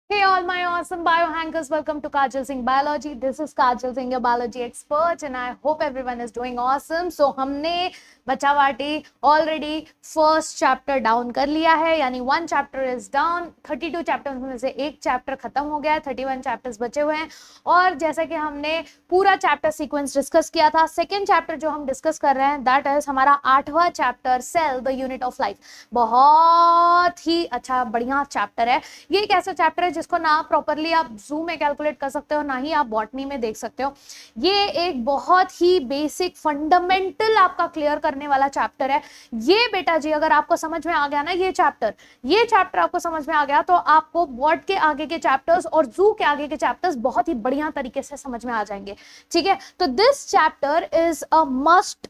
Hey all my awesome biohackers, welcome to Kajal Singh Biology. This is Kajal Singh, your biology expert, and I hope everyone is doing awesome. So हमने बच्चावाटी already first chapter down कर लिया है, यानी 1 chapter is down. 32 chapters में से एक chapter खत्म हो गया है, 31 चैप्टर्स बचे हुए हैं। और जैसा कि हमने पूरा चैप्टर सीक्वेंस डिस्कस किया था, सेकेंड चैप्टर जो हम डिस्कस कर रहे हैं दैट इज हमारा 8वां chapter, cell the unit of life. बहुत ही अच्छा बढ़िया चैप्टर है। ये एक ऐसा चैप्टर है जिसको ना प्रॉपरली आप जूम में कैलकुलेट कर सकते हो, ना ही आप बॉटनी में देख सकते हो। ये एक बहुत ही बेसिक फंडामेंटल आपका क्लियर करने वाला चैप्टर है। ये बेटा जी अगर आपको समझ में आ गया ना, ये चैप्टर आपको समझ में आ गया, तो आपको बॉट के आगे के चैप्टर्स और जू के आगे के चैप्टर्स बहुत ही बढ़िया तरीके से समझ में आ जाएंगे। ठीक है, तो this chapter is a must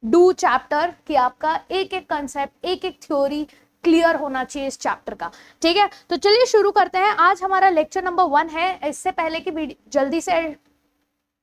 do chapter कि आपका एक एक कंसेप्ट, एक एक थ्योरी क्लियर होना चाहिए इस चैप्टर का। ठीक है, तो चलिए शुरू करते हैं। आज हमारा लेक्चर नंबर 1 है। इससे पहले कि जल्दी से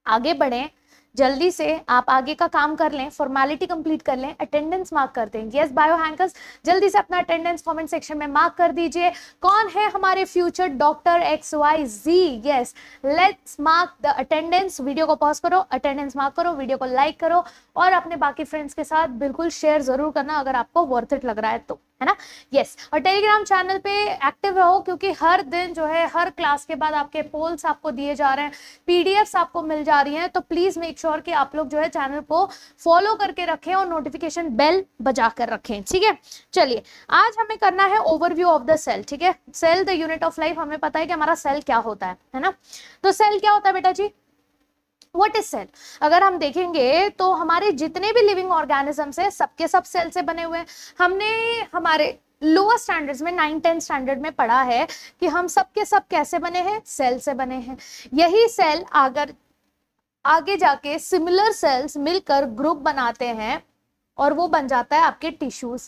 आगे बढ़ें, जल्दी से आप आगे का काम कर लें, फॉर्मेलिटी कंप्लीट कर लें, अटेंडेंस मार्क कर दें। यस बायो हैंकर्स, जल्दी से अपना अटेंडेंस कमेंट सेक्शन में मार्क कर दीजिए। कौन है हमारे future doctor XYZ? Yes, let's mark the attendance. Video को पॉज करो, अटेंडेंस मार्क करो, वीडियो को लाइक करो और अपने बाकी फ्रेंड्स के साथ बिल्कुल शेयर जरूर करना अगर आपको वर्थ इट लग रहा है तो, है ना। यस, और टेलीग्राम चैनल पे एक्टिव रहो क्योंकि हर दिन जो है, हर क्लास के बाद आपके पोल्स आपको दिए जा रहे हैं, पीडीएफ्स आपको मिल जा रही हैं। तो प्लीज मेक श्योर कि आप लोग जो है चैनल को फॉलो करके रखें और नोटिफिकेशन बेल बजा कर रखें। ठीक है, चलिए आज हमें करना है ओवरव्यू ऑफ द सेल। ठीक है, cell the unit of life. हमें पता है कि हमारा सेल क्या होता है ना। तो सेल क्या होता है बेटा जी? What is cell? अगर हम देखेंगे तो हमारे जितने भी लिविंग ऑर्गेनिजम्स है सबके सब सेल से बने हुए हैं। हमने हमारे लोअर स्टैंडर्ड्स में 9-10 स्टैंडर्ड में पढ़ा है कि हम सबके सब कैसे बने हैं? सेल से बने हैं। यही सेल अगर आगे जाके सिमिलर सेल्स मिलकर ग्रुप बनाते हैं और वो बन जाता है आपके टिश्यूज।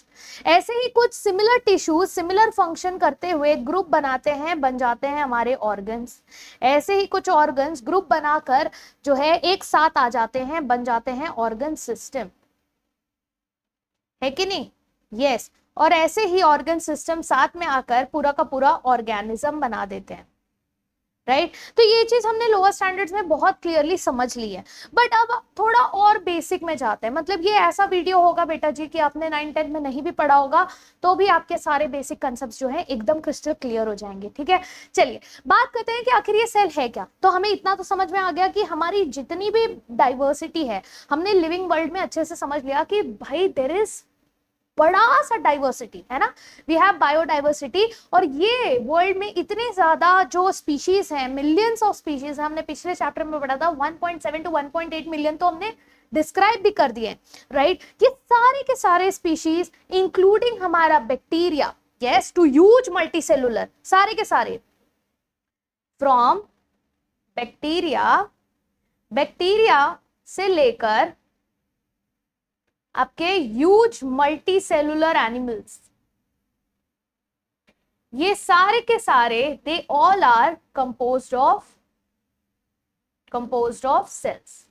ऐसे ही कुछ सिमिलर टिश्यूज सिमिलर फंक्शन करते हुए ग्रुप बनाते हैं, बन जाते हैं हमारे ऑर्गन्स। ऐसे ही कुछ ऑर्गन्स ग्रुप बनाकर जो है एक साथ आ जाते हैं, बन जाते हैं ऑर्गन सिस्टम, है कि नहीं? यस, और ऐसे ही ऑर्गन सिस्टम साथ में आकर पूरा का पूरा ऑर्गेनिज्म बना देते हैं। राइट, तो ये चीज हमने लोअर स्टैंडर्ड्स में बहुत क्लियरली समझ ली है। बट अब थोड़ा और बेसिक में जाते हैं। मतलब ये ऐसा वीडियो होगा बेटा जी कि आपने 9-10 में नहीं भी पढ़ा होगा तो भी आपके सारे बेसिक कंसेप्ट जो है एकदम क्रिस्टल क्लियर हो जाएंगे। ठीक है, चलिए बात करते हैं कि आखिर ये सेल है क्या। तो हमें इतना तो समझ में आ गया कि हमारी जितनी भी डाइवर्सिटी है, हमने लिविंग वर्ल्ड में अच्छे से समझ लिया कि भाई देयर इज बड़ा सा डाइवर्सिटी, है ना। वी हैव बायोडाइवर्सिटी, और ये वर्ल्ड में इतने ज्यादा जो स्पीशीज हैं, मिलियंस ऑफ स्पीशीज है। हमने पिछले चैप्टर में पढ़ा था 1.7 to 1.8 मिलियन तो हमने डिस्क्राइब भी कर दिए। राइट, ये सारे के सारे स्पीशीज इंक्लूडिंग हमारा bacteria, yes, to huge multicellular, सारे के सारे फ्रॉम बैक्टीरिया से लेकर आपके ह्यूज मल्टी सेलुलर एनिमल्स, ये सारे के सारे they all are composed of cells.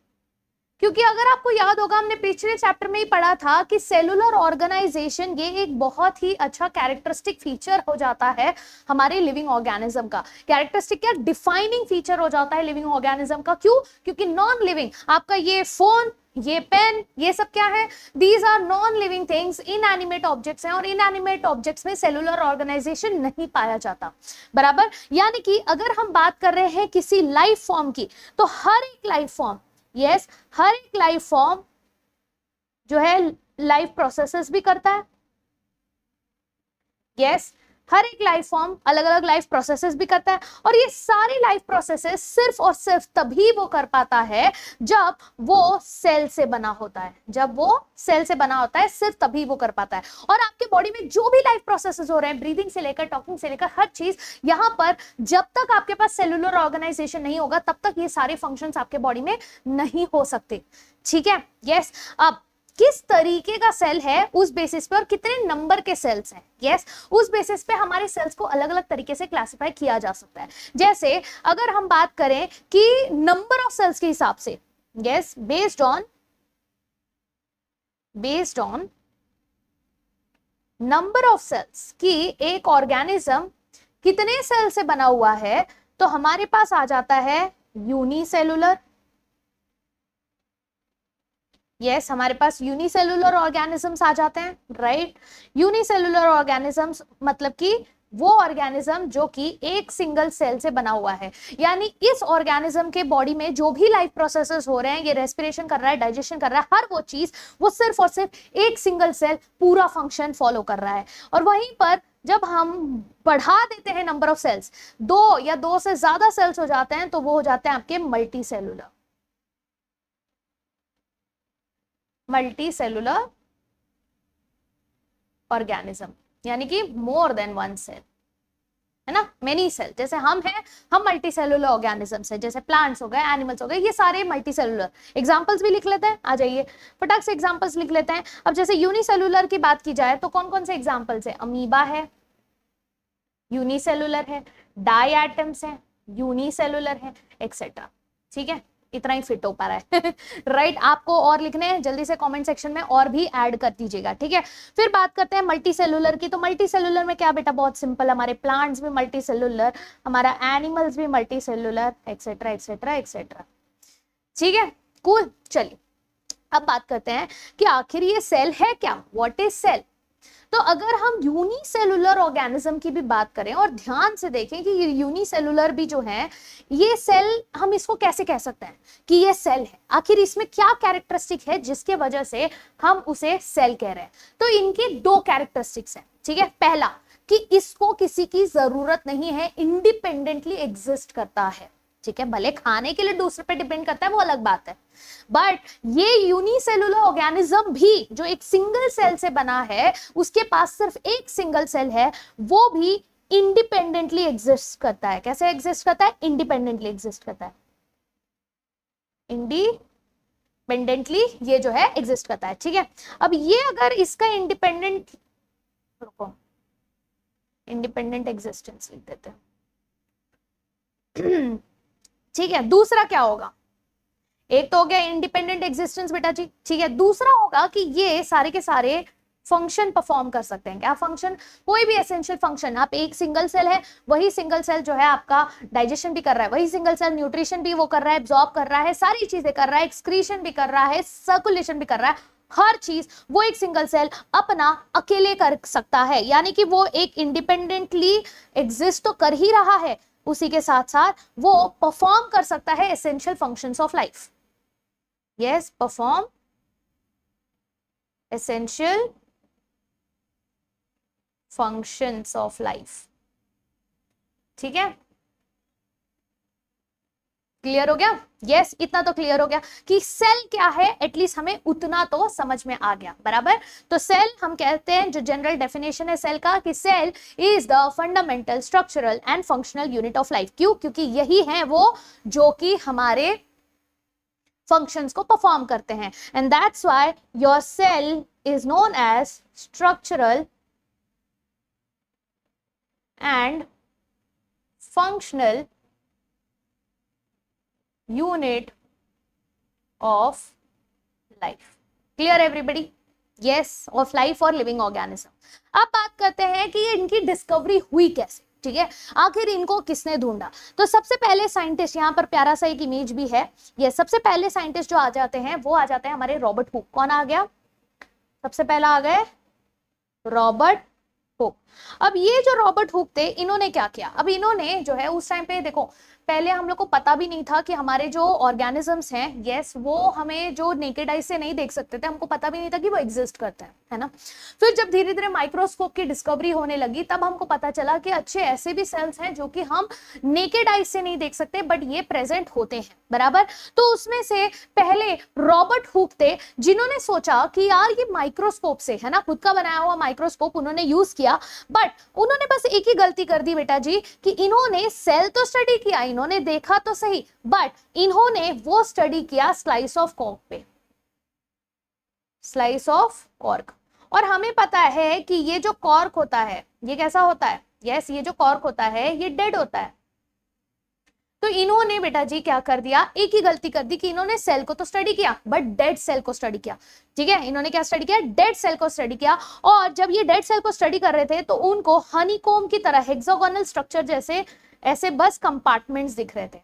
क्योंकि अगर आपको याद होगा हमने पिछले चैप्टर में ही पढ़ा था कि सेलुलर ऑर्गेनाइजेशन ये एक बहुत ही अच्छा कैरेक्टरिस्टिक फीचर हो जाता है हमारे लिविंग ऑर्गेनिज्म का। कैरेक्टरिस्टिक क्या? डिफाइनिंग फीचर हो जाता है लिविंग ऑर्गेनिज्म का। क्यों? क्योंकि नॉन लिविंग, आपका ये फोन, ये पेन, ये सब क्या है? These are non living things, inanimate objects हैं, और इनएनिमेट ऑब्जेक्ट्स में सेलुलर ऑर्गेनाइजेशन नहीं पाया जाता। बराबर, यानी कि अगर हम बात कर रहे हैं किसी लाइफ फॉर्म की, तो हर एक लाइफ फॉर्म, यस, हर एक लाइफ फॉर्म जो है लाइफ प्रोसेसेस भी करता है। यस, हर एक लाइफ फॉर्म अलग अलग लाइफ प्रोसेसेस भी करता है, और ये सारी लाइफ प्रोसेसेस सिर्फ और सिर्फ तभी वो कर पाता है जब वो सेल से बना होता है। जब वो सेल से बना होता है सिर्फ तभी वो कर पाता है। और आपके बॉडी में जो भी लाइफ प्रोसेसेस हो रहे हैं, ब्रीदिंग से लेकर टॉकिंग से लेकर हर चीज, यहां पर जब तक आपके पास सेलुलर ऑर्गेनाइजेशन नहीं होगा तब तक ये सारे फंक्शंस आपके बॉडी में नहीं हो सकते। ठीक है, यस। अब किस तरीके का सेल है उस बेसिस पे, और कितने नंबर के सेल्स हैं, यस, उस बेसिस पे हमारे सेल्स को अलग अलग तरीके से क्लासिफाई किया जा सकता है। जैसे अगर हम बात करें कि नंबर ऑफ सेल्स के हिसाब से, yes, based on number of cells, कि एक ऑर्गेनिज्म कितने सेल से बना हुआ है, तो हमारे पास आ जाता है यूनिसेलुलर। यस, हमारे पास यूनिसेलुलर ऑर्गेनिजम्स आ जाते हैं, राइट। यूनिसेलुलर ऑर्गेनिजम्स मतलब कि वो ऑर्गेनिज्म जो कि एक सिंगल सेल से बना हुआ है, यानी इस ऑर्गेनिज्म के बॉडी में जो भी लाइफ प्रोसेसेस हो रहे हैं, ये रेस्पिरेशन कर रहा है, डाइजेशन कर रहा है, हर वो चीज वो सिर्फ और सिर्फ एक सिंगल सेल पूरा फंक्शन फॉलो कर रहा है। और वहीं पर जब हम बढ़ा देते हैं नंबर ऑफ सेल्स, 2 या 2 से ज्यादा सेल्स हो जाते हैं, तो वो हो जाते हैं आपके मल्टी सेलुलर ऑर्गेनिज्म, यानी कि मोर देन वन सेल, है ना, मेनी सेल। जैसे हम हैं, हम मल्टी सेलुलर ऑर्गेनिजम्स है, जैसे प्लांट्स हो गए, एनिमल्स हो गए, ये सारे मल्टी सेलुलर। एग्जांपल्स भी लिख लेते हैं, आ जाइए फटाक से एग्जांपल्स लिख लेते हैं। अब जैसे यूनिसेलुलर की बात की जाए तो कौन कौन से एग्जांपल्स है? अमीबा है, यूनिसेलुलर है, डाई एटम्स है, यूनिसेलुलर है, एक्सेट्रा। ठीक है, इतना ही फिट हो पा रहा है राइट। आपको और लिखने हैं, जल्दी से कमेंट सेक्शन में और भी ऐड कर दीजिएगा, ठीक है। फिर बात करते हैं मल्टी सेलुलर की। तो मल्टी सेलुलर में क्या बेटा, बहुत सिंपल, हमारे प्लांट्स भी मल्टी सेलुलर, हमारा एनिमल्स भी multi cellular, etcetera etcetera etcetera. ठीक है, कूल। चलिए अब बात करते हैं कि आखिर ये सेल है क्या, व्हाट इज सेल। तो अगर हम यूनिसेलुलर ऑर्गेनिज्म की भी बात करें और ध्यान से देखें कि ये यूनिसेलुलर भी जो है, ये सेल, हम इसको कैसे कह सकते हैं कि ये सेल है, आखिर इसमें क्या कैरेक्टरिस्टिक है जिसके वजह से हम उसे सेल कह रहे हैं। तो इनके 2 कैरेक्टरिस्टिक्स हैं, ठीक है। पहला कि इसको किसी की जरूरत नहीं है, इंडिपेंडेंटली एग्जिस्ट करता है, ठीक है। भले खाने के लिए दूसरे पे डिपेंड करता है, वो अलग बात है, बट ये यूनिसेलुलर ऑर्गेनिज्म भी जो एक सिंगल सेल से बना है, उसके पास सिर्फ एक सिंगल सेल है, वो भी इंडिपेंडेंटली एग्जिस्ट करता है। कैसे एग्जिस्ट करता है? इंडिपेंडेंटली एग्जिस्ट करता है, इंडिपेंडेंटली ये जो है एग्जिस्ट करता है, ठीक है। अब ये अगर इसका इंडिपेंडेंट एग्जिस्टेंस लिख देते हैं ठीक है। दूसरा क्या होगा? एक तो हो गया इंडिपेंडेंट एग्जिस्टेंस बेटा जी, ठीक है। दूसरा होगा कि ये सारे के सारे फंक्शन परफॉर्म कर सकते हैं। क्या फंक्शन? कोई भी एसेंशियल फंक्शन। आप एक सिंगल सेल है, वही सिंगल सेल जो है आपका डाइजेशन भी कर रहा है, वही सिंगल सेल न्यूट्रिशन भी वो कर रहा है, एब्जॉर्ब कर रहा है, सारी चीजें कर रहा है, एक्सक्रीशन भी कर रहा है, सर्कुलेशन भी कर रहा है, हर चीज वो एक सिंगल सेल अपना अकेले कर सकता है। यानी कि वो एक इंडिपेंडेंटली एग्जिस्ट तो कर ही रहा है, उसी के साथ साथ वो परफॉर्म कर सकता है essential functions of life. Yes, perform essential functions of life. ठीक है, क्लियर हो गया? यस, इतना तो क्लियर हो गया कि सेल क्या है, एटलीस्ट हमें उतना तो समझ में आ गया, बराबर। तो सेल हम कहते हैं, जो जनरल डेफिनेशन है सेल का, कि cell is the fundamental structural and functional unit of life. क्यों? क्योंकि यही है वो जो कि हमारे फंक्शंस को परफॉर्म करते हैं। And that's why your cell is known as structural and functional unit of life. Clear everybody? Yes, of life और लिविंग ऑर्गेनिज्म। अब बात करते हैं कि इनकी डिस्कवरी हुई कैसे, ठीक है। आखिर इनको किसने ढूंढा? तो सबसे पहले साइंटिस्ट, यहाँ पर प्यारा सा एक इमेज भी है, ये सबसे पहले साइंटिस्ट जो आ जाते हैं वो आ जाते हैं हमारे रॉबर्ट हुक। कौन आ गया? सबसे पहला आ गए रॉबर्ट हुक। अब ये जो रॉबर्ट हुक थे, इन्होंने क्या किया? अब इन्होंने जो है उस टाइम पे देखो, पहले हम लोग को पता भी नहीं था कि हमारे जो ऑर्गेनिजम्स हैं, यस, वो हमें जो नेकेड आई से नहीं देख सकते थे, हमको पता भी नहीं था कि वो एग्जिस्ट करते हैं, है ना। फिर जब धीरे धीरे माइक्रोस्कोप की डिस्कवरी होने लगी, तब हमको पता चला कि अच्छे ऐसे भी सेल्स हैं जो कि हम नेकेड आई से नहीं देख सकते, बट ये प्रेजेंट होते हैं, बराबर। तो उसमें से पहले रॉबर्ट हुक थे, जिन्होंने सोचा कि यार ये माइक्रोस्कोप से, है ना, खुद का बनाया हुआ माइक्रोस्कोप उन्होंने यूज किया, बट उन्होंने बस एक ही गलती कर दी बेटा जी, कि इन्होंने सेल तो स्टडी किया, इन्होंने देखा तो सही, बट इन्होंने वो स्टडी किया स्लाइस ऑफ कॉर्क पे, स्लाइस ऑफ कॉर्क। और हमें पता है कि ये जो कॉर्क होता है, ये कैसा होता है? यस, ये जो कॉर्क होता है ये डेड होता है, तो इन्होंने बेटा जी क्या कर दिया, एक ही गलती कर दी कि इन्होंने सेल को तो स्टडी किया बट डेड सेल को स्टडी किया। ठीक है, इन्होंने क्या स्टडी किया, डेड सेल को स्टडी किया। और जब ये डेड सेल को स्टडी कर रहे थे तो उनको हनीकॉम की तरह हेक्सागोनल स्ट्रक्चर जैसे ऐसे बस कंपार्टमेंट्स दिख रहे थे।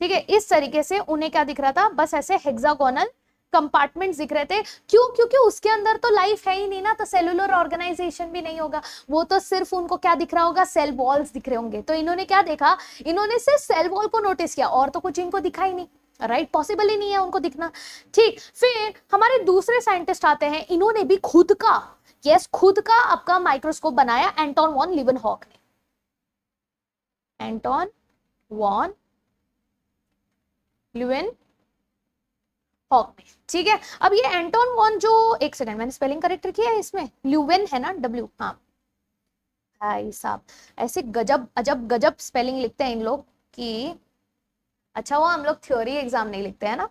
ठीक है, इस तरीके से उन्हें क्या दिख रहा था, बस ऐसे हेक्सागोनल कंपार्टमेंट्स दिख रहे थे। क्यों? क्योंकि उसके अंदर तो लाइफ है ही नहीं ना, तो सेलुलर ऑर्गेनाइजेशन भी नहीं होगा, वो तो सिर्फ उनको क्या दिख रहा होगा, सेल वॉल्स दिख रहे होंगे। तो इन्होंने क्या देखा, इन्होंने सिर्फ सेल वॉल को नोटिस किया और तो कुछ इनको दिखा ही नहीं। राइट, पॉसिबल ही नहीं है उनको दिखना। ठीक, फिर हमारे दूसरे साइंटिस्ट आते हैं, इन्होंने भी खुद का, यस खुद का आपका माइक्रोस्कोप बनाया, एंटोन वॉन लीवेनहॉक ने, एंटोन वॉन ल्यूवेनहॉक में। ठीक है, अब ये एंटोन वॉन जो, एक सेकंड मैंने स्पेलिंग करेक्ट किया है इसमें, ल्यूवेन है ना, डब्ल्यू, हाँ भाई साहब ऐसे गजब अजब गजब स्पेलिंग लिखते हैं इन लोग कि अच्छा वो हम लोग थ्योरी एग्जाम नहीं लिखते हैं ना।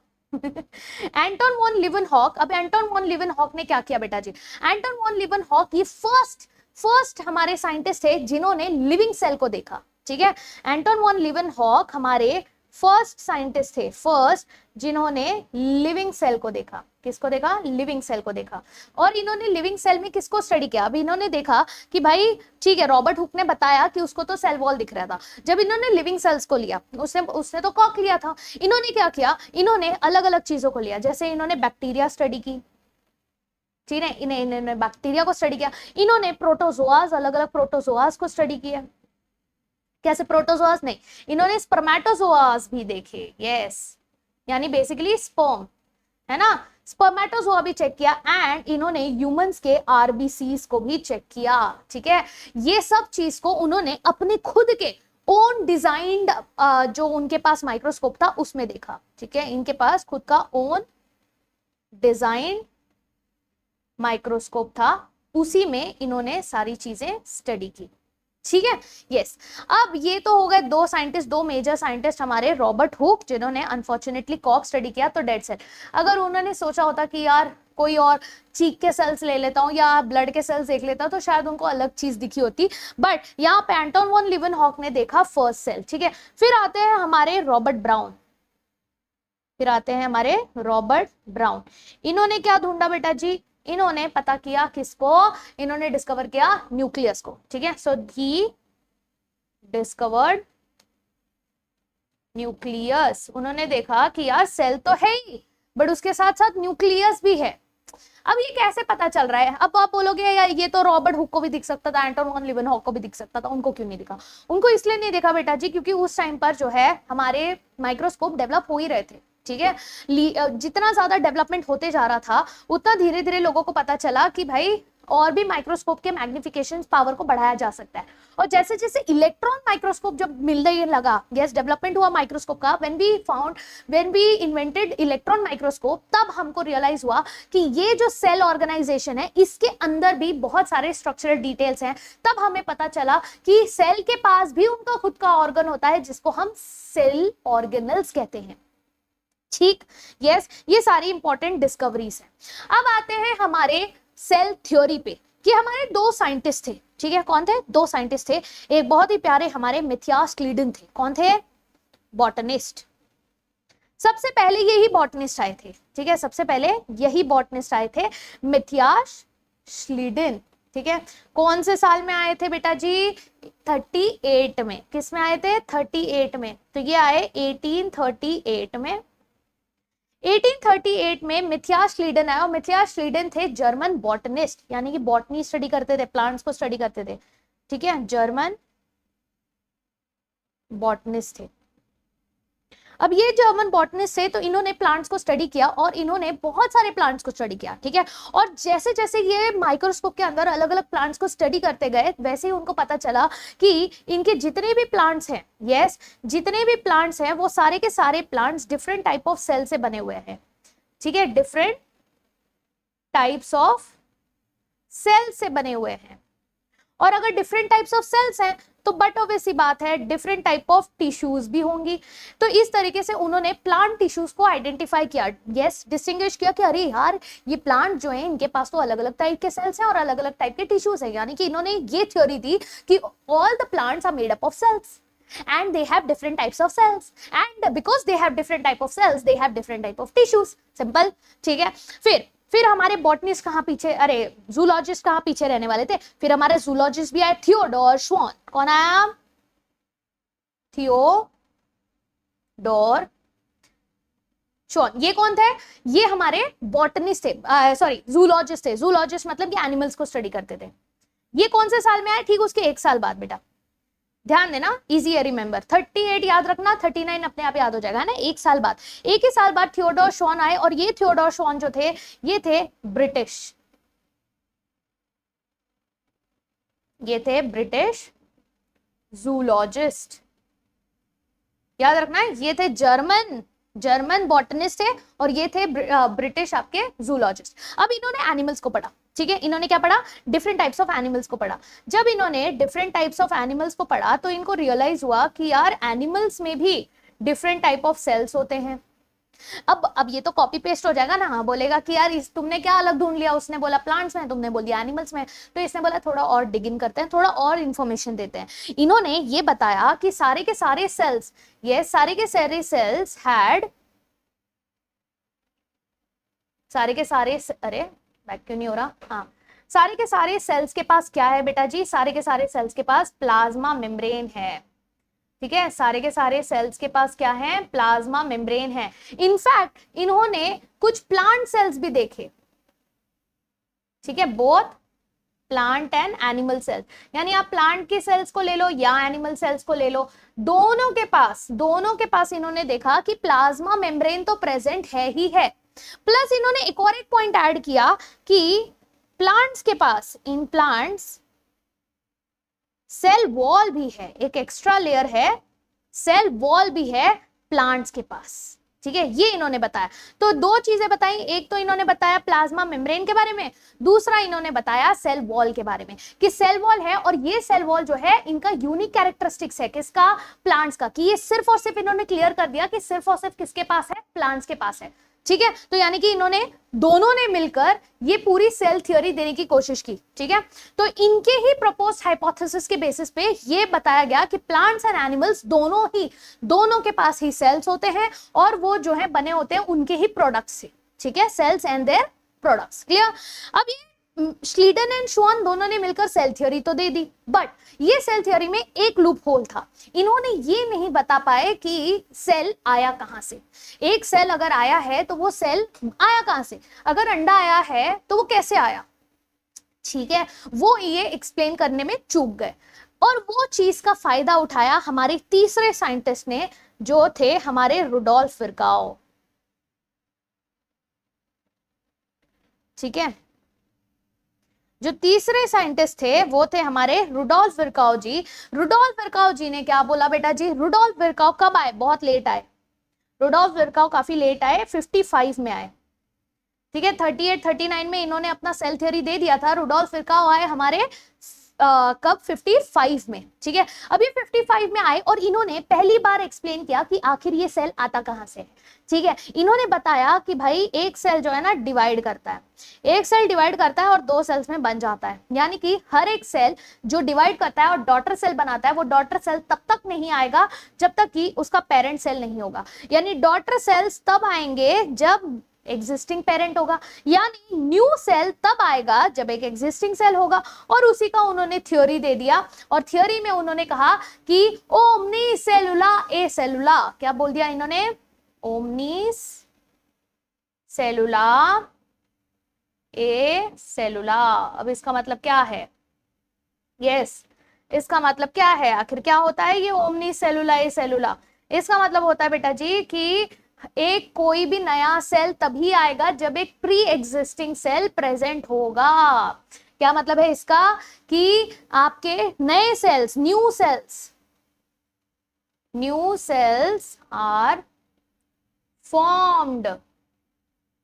एंटोन वॉन लीवेनहॉक, अब एंटोन वॉन लीवेनहॉक ने क्या किया बेटा जी, एंटोन वॉन लीवेनहॉक ये फर्स्ट हमारे साइंटिस्ट थे जिन्होंने लिविंग सेल को देखा। ठीक है, एंटोन वॉन लीवेनहॉक हमारे फर्स्ट साइंटिस्ट थे, फर्स्ट जिन्होंने लिविंग सेल को देखा। किसको देखा, लिविंग सेल को देखा। और इन्होंने लिविंग सेल में किसको स्टडी किया, अभी इन्होंने देखा कि भाई ठीक है, रॉबर्ट हुक ने बताया कि उसको तो सेल वॉल दिख रहा था। जब इन्होंने लिविंग सेल्स को लिया, उसने तो कॉक लिया था, इन्होंने क्या किया, इन्होंने अलग अलग चीजों को लिया। जैसे इन्होंने बैक्टीरिया स्टडी की, ठीक है, इन्होंने बैक्टीरिया को स्टडी किया। इन्होंने प्रोटोजोआज, अलग अलग प्रोटोजोआज को स्टडी किया। कैसे प्रोटोजोआज, नहीं, इन्होंने स्पर्मेटोजोआज भी देखे, यस, यानी बेसिकली स्पर्म, है ना, स्पर्मेटोजोआ भी चेक किया। एंड इन्होंने ह्यूमंस के आरबीसीज को भी चेक किया। ठीक है, ये सब चीज को उन्होंने अपने खुद के ओन डिजाइंड जो उनके पास माइक्रोस्कोप था उसमें देखा। ठीक है, इनके पास खुद का ओन डिजाइन माइक्रोस्कोप था, उसी में इन्होंने सारी चीजें स्टडी की। ठीक है, यस। अब ये तो हो गए दो साइंटिस्ट, दो मेजर साइंटिस्ट हमारे, रॉबर्ट हुक जिन्होंने अनफॉर्चुनेटली कॉक स्टडी किया तो डेड सेल। अगर उन्होंने सोचा होता कि यार कोई और चीक के सेल्स ले लेता हूँ या ब्लड के सेल्स देख लेता तो शायद उनको अलग चीज दिखी होती, बट यहाँ पे एंटोन वॉन लीवेनहॉक ने देखा फर्स्ट सेल। ठीक है, फिर आते हैं हमारे रॉबर्ट ब्राउन, इन्होंने क्या ढूंढा बेटा जी, इन्होंने पता किया किसको, इन्होंने डिस्कवर किया न्यूक्लियस को। ठीक है, सो ही डिस्कवर्ड न्यूक्लियस। उन्होंने देखा कि यार सेल तो है ही बट उसके साथ साथ न्यूक्लियस भी है। अब ये कैसे पता चल रहा है, अब आप बोलोगे यार ये तो रॉबर्ट हुक को भी दिख सकता था, एंटोन वॉन लीवेनहॉक को भी दिख सकता था, उनको क्यों नहीं दिखा? उनको इसलिए नहीं देखा बेटा जी क्योंकि उस टाइम पर जो है हमारे माइक्रोस्कोप डेवलप हो ही रहे थे। ठीक है, जितना ज्यादा डेवलपमेंट होते जा रहा था उतना धीरे धीरे लोगों को पता चला कि भाई और भी माइक्रोस्कोप के मैग्निफिकेशन पावर को बढ़ाया जा सकता है। और जैसे जैसे इलेक्ट्रॉन माइक्रोस्कोप जब मिलने लगा, यस डेवलपमेंट हुआ माइक्रोस्कोप का, when we invented electron microscope, तब हमको रियलाइज हुआ कि ये जो सेल ऑर्गेनाइजेशन है इसके अंदर भी बहुत सारे स्ट्रक्चरल डिटेल्स हैं। तब हमें पता चला कि सेल के पास भी उनका खुद का ऑर्गन होता है जिसको हम सेल ऑर्गेनल्स कहते हैं। ठीक, यस, ये सारी इंपॉर्टेंट डिस्कवरीज हैं। अब आते हैं हमारे सेल थ्योरी पे कि हमारे दो साइंटिस्ट थे। ठीक है, कौन थे? दो साइंटिस्ट थे, एक बहुत ही प्यारे हमारे मिथियास क्लीडन थे। कौन थे? बॉटनिस्ट। सबसे पहले यही बॉटनिस्ट आए थे। ठीक है, सबसे पहले यही बॉटनिस्ट आए थे, मिथियास श्लीडन। ठीक है, कौन से साल में आए थे बेटा जी? 38 में। किस में आए थे? 38 में। तो ये आए 1838 में। 1838 में मिथियास श्लीडन आया, और मिथियास श्लीडन थे जर्मन बॉटनिस्ट, यानी कि बॉटनी स्टडी करते थे, प्लांट्स को स्टडी करते थे। ठीक है, जर्मन बॉटनिस्ट थे। अब ये जर्मन बॉटनिस्ट थे तो इन्होंने प्लांट्स को स्टडी किया और इन्होंने बहुत सारे प्लांट्स को स्टडी किया। ठीक है, और जैसे जैसे ये माइक्रोस्कोप के अंदर अलग अलग प्लांट्स को स्टडी करते गए वैसे ही उनको पता चला कि इनके जितने भी प्लांट्स हैं, यस, जितने भी प्लांट्स हैं वो सारे के सारे plants different type of cell से बने हुए हैं। ठीक है, डिफरेंट टाइप्स ऑफ सेल से बने हुए हैं। और अगर डिफरेंट टाइप्स ऑफ सेल्स हैं तो बट ऑब्वियसली बात है डिफरेंट टाइप ऑफ टिश्यूज भी होंगी। तो इस तरीके से उन्होंने प्लांट टिश्यूज को आइडेंटिफाई किया, यस, डिस्टिंग्विश किया कि अरे यार ये प्लांट जो है इनके पास तो अलग अलग टाइप के सेल्स हैं और अलग अलग टाइप के टिश्यूज हैं। यानी कि इन्होंने ये थ्योरी दी कि all the plants are made up of cells. and they have different types of cells, and because they have different type of cells they have different type of tissues. Simple, ठीक है। फिर हमारे botanist कहाँ पीछे, अरे zoologist कहाँ पीछे रहने वाले थे, फिर हमारे जूलॉजिस्ट भी आए, थियोडोर श्वान। कौन आया? थियोडोर श्वान। ये कौन थे? ये हमारे बॉटनिस्ट थे, सॉरी जूलॉजिस्ट थे। जूलॉजिस्ट मतलब कि एनिमल्स को स्टडी करते थे। ये कौन से साल में आए? ठीक उसके 1 साल बाद बेटा, ध्यान देना, इजी है रिमेंबर। 38 याद रखना, 39 अपने आप याद हो जाएगा, है ना। 1 साल बाद, 1 ही साल बाद थियोडोर श्वान आए, और ये थियोडोर श्वान जो थे ये थे ब्रिटिश, ये थे ब्रिटिश जूलॉजिस्ट। याद रखना है, ये थे जर्मन बॉटनिस्ट थे, और ये थे ब्रिटिश आपके जूलॉजिस्ट। अब इन्होंने एनिमल्स को पढ़ा, ठीक है। इन्होंने क्या पढ़ा? डिफरेंट टाइप्स ऑफ एनिमल्स को पढ़ा। जब इन्होंने डिफरेंट टाइप्स ऑफ एनिमल्स को पढ़ा तो इनको रियलाइज हुआ कि यार एनिमल्स में भी डिफरेंट टाइप ऑफ सेल्स होते हैं। अब ये तो कॉपी पेस्ट हो जाएगा ना, हाँ बोलेगा कि यार तुमने क्या अलग ढूंढ लिया, उसने बोला प्लांट्स में, तुमने बोल दिया एनिमल्स में, तो इसने बोला थोड़ा और डिग इन करते हैं, थोड़ा और इंफॉर्मेशन देते हैं। इन्होंने ये बताया कि सारे के सारे सेल्स, ये सारे के सारे सेल्स हैड, सारे के सारे, अरे बैक क्यों नहीं हो रहा, हाँ, सारे के सारे सेल्स के पास क्या है बेटा जी? सारे के सारे सेल्स के पास प्लाज्मा मेम्ब्रेन है, ठीक है। सारे के सारे सेल्स के पास क्या है? प्लाज्मा मेम्ब्रेन है। इनफैक्ट इन्होंने कुछ प्लांट सेल्स भी देखे, ठीक है, both plant and animal cells. यानी आप प्लांट के सेल्स को ले लो या एनिमल सेल्स को ले लो, दोनों के पास इन्होंने देखा कि प्लाज्मा मेम्ब्रेन तो प्रेजेंट है ही है, प्लस इन्होंने एक और एक पॉइंट ऐड किया कि प्लांट्स के पास, इन प्लांट्स सेल वॉल भी है, एक एक्स्ट्रा लेयर है, सेल वॉल भी है प्लांट्स के पास, ठीक है। ये इन्होंने बताया। तो 2 चीजें बताई, एक तो इन्होंने बताया प्लाज्मा मेम्ब्रेन के बारे में, दूसरा इन्होंने बताया सेल वॉल के बारे में, कि सेल वॉल है, और ये सेल वॉल जो है इनका यूनिक कैरेक्टरिस्टिक्स है, किसका? प्लांट्स का। कि ये सिर्फ और सिर्फ इन्होंने क्लियर कर दिया कि सिर्फ और सिर्फ किसके पास है? प्लांट्स के पास है, ठीक है। तो यानी कि इन्होंने दोनों ने मिलकर ये पूरी सेल थ्योरी देने की कोशिश की, ठीक है। तो इनके ही प्रपोज्ड हाइपोथेसिस के बेसिस पे ये बताया गया कि प्लांट्स एंड एनिमल्स दोनों के पास ही सेल्स होते हैं, और वो जो है बने होते हैं उनके ही प्रोडक्ट्स से, ठीक है, cells and their products. Clear? अब ये श्लीडन एंड श्वान दोनों ने मिलकर सेल थ्योरी तो दे दी, बट ये सेल थ्योरी में एक लूप होल था। इन्होंने ये नहीं बता पाए कि सेल आया कहां से। एक सेल अगर आया है तो वो सेल आया कहां से, अगर अंडा आया है तो वो कैसे आया, ठीक है, वो ये एक्सप्लेन करने में चूक गए। और वो चीज का फायदा उठाया हमारे तीसरे साइंटिस्ट ने, जो थे हमारे रुडोल्फ विर्काउ, ठीक है। जो तीसरे साइंटिस्ट थे वो थे हमारे रुडोल्फ विर्काउ जी। रुडोल्फ विर्काउ जी ने क्या बोला बेटा जी? रुडोल्फ विर्काउ कब आए? बहुत लेट आए। रुडोल्फ विर्काउ काफी लेट आए, 55 में आए, ठीक है। 38 39 में इन्होंने अपना सेल थ्योरी दे दिया था। रुडोल्फ विर्काउ आए हमारे कब? 55 में, ठीक है। अभी 55 में आए और इन्होंने पहली बार एक्सप्लेन किया कि आखिर ये सेल आता कहां से है, ठीक है। इन्होंने बताया कि भाई एक सेल जो है ना डिवाइड करता है, एक सेल डिवाइड करता है और 2 सेल्स में बन जाता है। यानी कि हर एक सेल जो डिवाइड करता है और डॉटर सेल बनाता है, वो डॉटर सेल तब तक नहीं आएगा जब तक कि उसका पेरेंट सेल नहीं होगा। यानी डॉटर सेल्स तब आएंगे जब एग्जिस्टिंग पेरेंट होगा, यानी न्यू सेल तब आएगा जब एक एग्जिस्टिंग सेल होगा। और उसी का उन्होंने थ्योरी दे दिया, और थ्योरी में उन्होंने कहा कि ओमनी सेलुला ए सेलुला। क्या बोल दिया इन्होंने? ओमनी सेलुला ए सेलुला। अब इसका मतलब क्या है? यस, इसका मतलब क्या है? आखिर क्या होता है ये ओमनी सेलुला ए सेलुला? इसका मतलब होता है बेटा जी कि एक कोई भी नया सेल तभी आएगा जब एक प्री एग्जिस्टिंग सेल प्रेजेंट होगा। क्या मतलब है इसका? कि आपके नए cells, new cells are formed.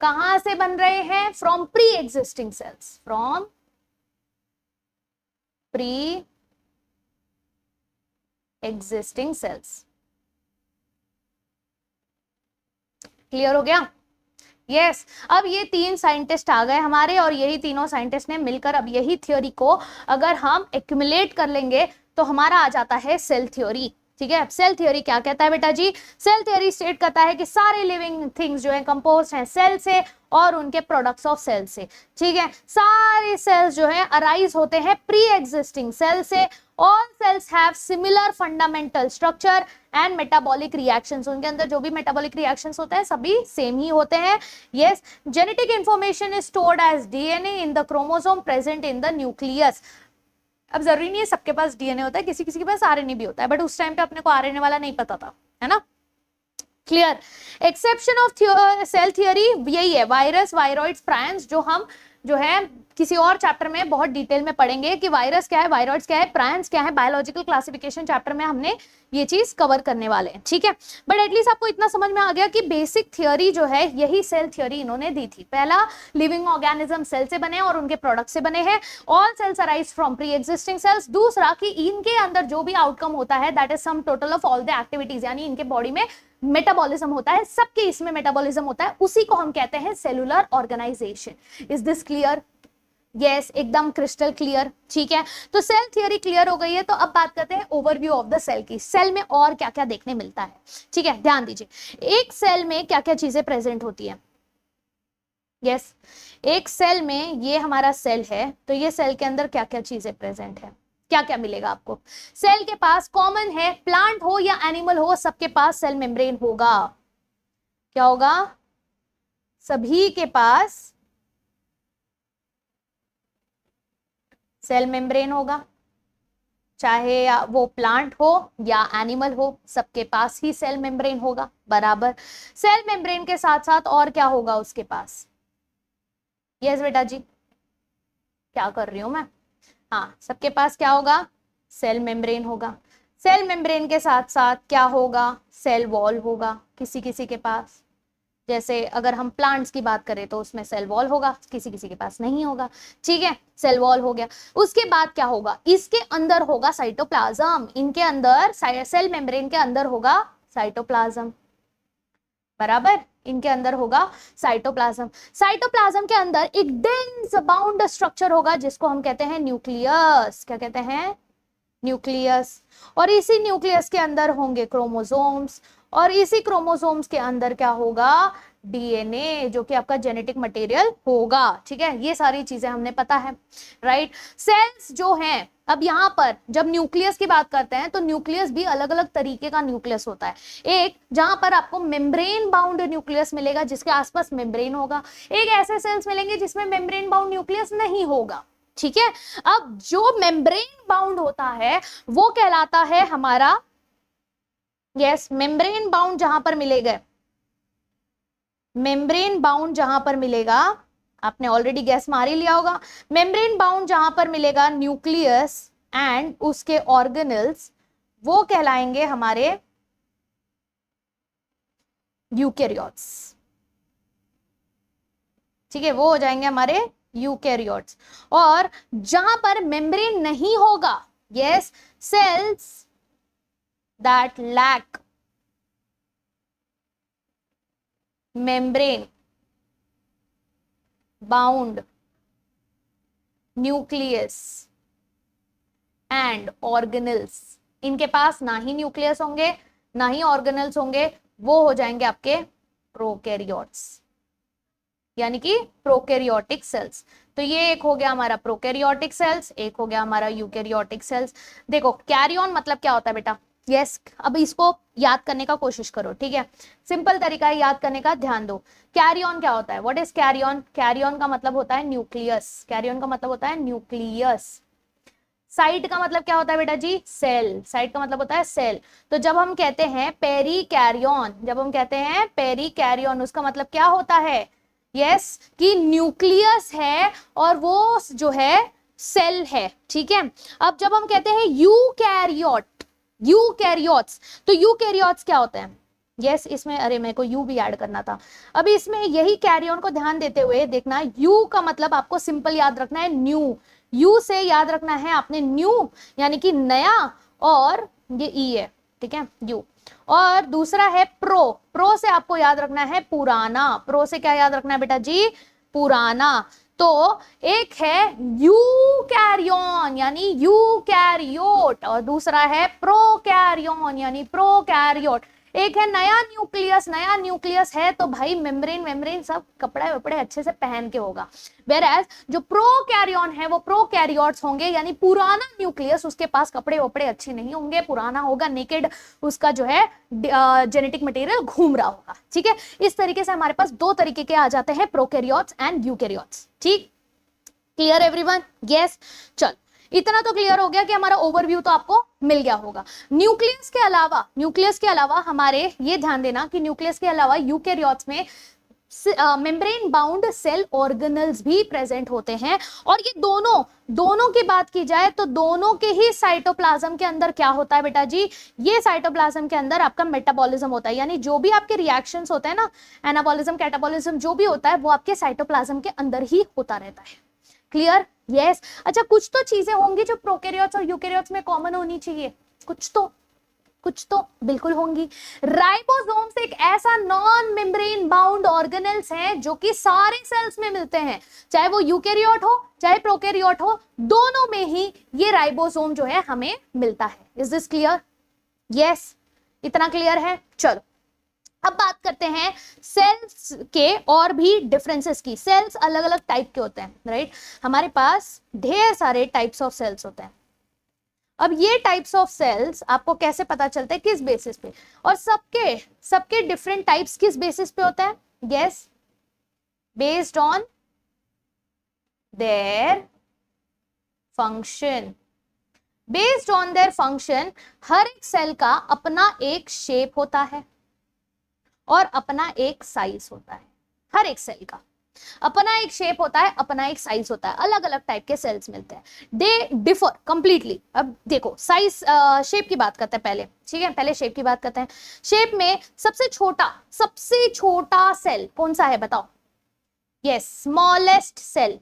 कहां से बन रहे हैं? From pre existing cells, from pre existing cells. Clear हो गया? यस। अब ये 3 साइंटिस्ट आ गए हमारे, और यही तीनों साइंटिस्ट ने मिलकर अब यही थ्योरी को अगर हम एक्यूमुलेट कर लेंगे तो हमारा आ जाता है सेल थ्योरी। ठीक है। सेल थियोरी क्या कहता है बेटा जी? सेल थियोरी स्टेट करता है कि सारे लिविंग थिंग्स जो है कंपोज हैं सेल से और उनके प्रोडक्ट्स ऑफ सेल से, ठीक है। सारे सेल्स जो है अराइज होते हैं प्री एग्जिस्टिंग सेल से। All cells have similar fundamental structure and metabolic reactions, उनके अंदर जो भी मेटाबॉलिक रिएक्शंस होते हैं सभी सेम ही होते हैं। Yes, genetic information is stored as DNA in the chromosome present in the nucleus. अब जरूरी नहीं है सबके पास डीएनए होता है, किसी किसी के पास आरएनए भी होता है, बट उस टाइम पे अपने को आरएनए वाला नहीं पता था, है ना। Clear. Exception of cell theory यही है, वायरस, वायरॉइड्स, प्रायंस, जो हम जो है किसी और चैप्टर में बहुत डिटेल में पढ़ेंगे कि वायरस क्या है, वायरॉइड्स क्या है, प्रायंस क्या है। बायोलॉजिकल क्लासिफिकेशन चैप्टर में हमने ये चीज कवर करने वाले हैं, ठीक है। बट एटलीस्ट आपको इतना समझ में आ गया कि बेसिक थियोरी जो है यही सेल थियोरी इन्होंने दी थी। पहला, लिविंग ऑर्गेनिज्म सेल से बने और उनके प्रोडक्ट से बने हैं। All cells arise from pre existing cells. दूसरा कि इनके अंदर जो भी आउटकम होता है that is sum total of all the activities, यानी इनके बॉडी में मेटाबॉलिज्म होता है, सबके इसमें मेटाबॉलिज्म होता है, उसी को हम कहते हैं cellular organisation. Is this clear? Yes, एकदम क्रिस्टल क्लियर, ठीक है। तो सेल थियोरी क्लियर हो गई है, तो अब बात करते हैं ओवरव्यू ऑफ द सेल की। सेल में और क्या क्या देखने मिलता है, ठीक है। ध्यान दीजिए, एक सेल में क्या क्या चीजें प्रेजेंट होती है। यस, एक सेल में, ये हमारा सेल है, तो ये सेल के अंदर क्या क्या चीजें प्रेजेंट है, क्या क्या मिलेगा आपको। सेल के पास कॉमन है, प्लांट हो या एनिमल हो, सबके पास सेल मेम्ब्रेन होगा। क्या होगा? सभी के पास सेल मेम्ब्रेन होगा, चाहे वो प्लांट हो या एनिमल हो, सबके पास ही सेल मेम्ब्रेन होगा, बराबर। सेल मेम्ब्रेन के साथ साथ और क्या होगा उसके पास? यस बेटा जी, क्या कर रही हूं मैं? हाँ, सबके पास क्या होगा? सेल मेम्ब्रेन होगा। सेल मेम्ब्रेन के साथ साथ क्या होगा? सेल वॉल होगा किसी किसी के पास। जैसे अगर हम प्लांट्स की बात करें तो उसमें सेल वॉल होगा, किसी किसी के पास नहीं होगा, ठीक है। सेल वॉल हो गया। उसके बाद क्या होगा? इसके अंदर होगा साइटोप्लाज्म। इनके अंदर सेल मेम्ब्रेन के अंदर होगा साइटोप्लाज्म, बराबर। इनके अंदर होगा साइटोप्लाज्म। साइटोप्लाज्म के अंदर एक डेंस बाउंड स्ट्रक्चर होगा जिसको हम कहते हैं न्यूक्लियस। क्या कहते हैं? न्यूक्लियस। और इसी न्यूक्लियस के अंदर होंगे क्रोमोसोम्स, और इसी क्रोमोसोम्स के अंदर क्या होगा? डीएनए, जो कि आपका जेनेटिक मटेरियल होगा, ठीक है। ये सारी चीजें हमने पता है, राइट। सेल्स जो हैं, अब यहाँ पर जब न्यूक्लियस की बात करते हैं तो न्यूक्लियस भी अलग अलग तरीके का न्यूक्लियस होता है। एक जहां पर आपको मेम्ब्रेन बाउंड न्यूक्लियस मिलेगा जिसके आसपास मेम्ब्रेन होगा, एक ऐसे सेल्स मिलेंगे जिसमें मेम्ब्रेन बाउंड न्यूक्लियस नहीं होगा, ठीक है। अब जो मेम्ब्रेन बाउंड होता है वो कहलाता है हमारा, यस, मेम्ब्रेन बाउंड जहां पर मिलेगा, मेम्ब्रेन बाउंड जहां पर मिलेगा, आपने ऑलरेडी गैस मार ही लिया होगा। मेम्ब्रेन बाउंड जहां पर मिलेगा न्यूक्लियस एंड उसके ऑर्गेनल्स, वो कहलाएंगे हमारे यूकेरियोट्स, ठीक है। वो हो जाएंगे हमारे यूकेरियोट्स। और जहां पर मेम्ब्रेन नहीं होगा, yes, cells that lack membrane bound nucleus and organelles, इनके पास ना ही न्यूक्लियस होंगे ना ही ऑर्गेनल्स होंगे, वो हो जाएंगे आपके प्रोकैरियोट्स, यानी कि प्रोकैरियोटिक सेल्स। तो ये एक हो गया हमारा प्रोकैरियोटिक सेल्स, एक हो गया हमारा यूकैरियोटिक सेल्स। देखो, कैरियन मतलब क्या होता है बेटा? यस, अब इसको याद करने का कोशिश करो, ठीक है। सिंपल तरीका है याद करने का, ध्यान दो। कैरियन क्या होता है? What is carrion? कैरियन का मतलब होता है न्यूक्लियस। कैरियन का मतलब होता है न्यूक्लियस। साइट का मतलब क्या होता है बेटा जी? सेल। साइट का मतलब होता है सेल। तो जब हम कहते हैं पेरिकैरियन, जब हम कहते हैं पेरिकैरियन, उसका मतलब क्या होता है? यस, कि न्यूक्लियस है और वो जो है सेल है, ठीक है। अब जब हम कहते हैं यूकैरियोट, यूकैरियोट्स, तो यूकैरियोट्स क्या होते हैं? यस, इसमें अरे मेरे को यू भी ऐड करना था। अभी इसमें यही कैरियन को ध्यान देते हुए देखना, यू का मतलब आपको सिंपल याद रखना है न्यू। यू से याद रखना है आपने न्यू, यानी कि नया, और ये ई है, ठीक है, यू। और दूसरा है प्रो। प्रो से आपको याद रखना है पुराना। प्रो से क्या याद रखना है बेटा जी? पुराना। तो एक है यूकैरियोन यानी यूकैरियोट और दूसरा है प्रोकैरियोन यानी प्रोकैरियोट। एक है नया न्यूक्लियस है तो भाई मेम्ब्रेन सब कपड़े वपड़े अच्छे से पहन के होगा। वेरएज जो प्रोकैरियोन है वो प्रोकैरियोट्स होंगे यानी पुराना न्यूक्लियस, उसके पास कपड़े वपड़े अच्छे नहीं होंगे, पुराना होगा, नेकेड उसका जो है जेनेटिक मटेरियल घूम रहा होगा। ठीक है, इस तरीके से हमारे पास दो तरीके के आ जाते हैं, प्रोकैरियोट्स एंड यूकैरियोट्स। ठीक, क्लियर एवरीवन? यस, चल इतना तो क्लियर हो गया कि हमारा ओवरव्यू तो आपको मिल गया होगा। न्यूक्लियस के अलावा हमारे ये ध्यान देना कि न्यूक्लियस के अलावा यूकैरियोट्स में मेम्ब्रेन बाउंड सेल ऑर्गेनल्स भी प्रेजेंट होते हैं। और ये दोनों की बात की जाए तो दोनों के ही साइटोप्लाज्म के अंदर क्या होता है बेटा जी, ये साइटोप्लाज्म के अंदर आपका मेटाबॉलिज्म होता है, यानी जो भी आपके रिएक्शंस होते हैं ना, एनाबॉलिज्म कैटाबॉलिज्म जो भी होता है वो आपके साइटोप्लाज्म के अंदर ही होता रहता है। क्लियर? यस। अच्छा, कुछ तो चीजें होंगी जो प्रोकैरियोट्स और यूकैरियोट्स में कॉमन होनी चाहिए, कुछ तो बिल्कुल होंगी। राइबोसोम्स एक ऐसा नॉन मेम्ब्रेन बाउंड ऑर्गेनेल्स हैं जो कि सारे सेल्स में मिलते हैं, चाहे वो यूकैरियोट हो चाहे प्रोकैरियोट हो, दोनों में ही ये राइबोसोम जो है हमें मिलता है। Is this clear? यस, इतना क्लियर है? चलो अब बात करते हैं सेल्स के और भी डिफरेंसेस की। सेल्स अलग अलग टाइप के होते हैं, राइट? हमारे पास ढेर सारे टाइप्स ऑफ सेल्स होते हैं। अब ये टाइप्स ऑफ सेल्स आपको कैसे पता चलते हैं, किस बेसिस पे, और सबके डिफरेंट टाइप्स किस बेसिस पे होते हैं? Guess, based on their function. Based on their function हर एक सेल का अपना एक शेप होता है और अपना एक साइज होता है। हर एक सेल का अपना एक शेप होता है, अपना एक साइज होता है। अलग अलग टाइप के सेल्स मिलते हैं, दे डिफर कंप्लीटली। अब देखो साइज, शेप की बात करते हैं पहले, ठीक है? पहले शेप की बात करते हैं। शेप में सबसे छोटा सेल कौन सा है बताओ? Yes, smallest cell.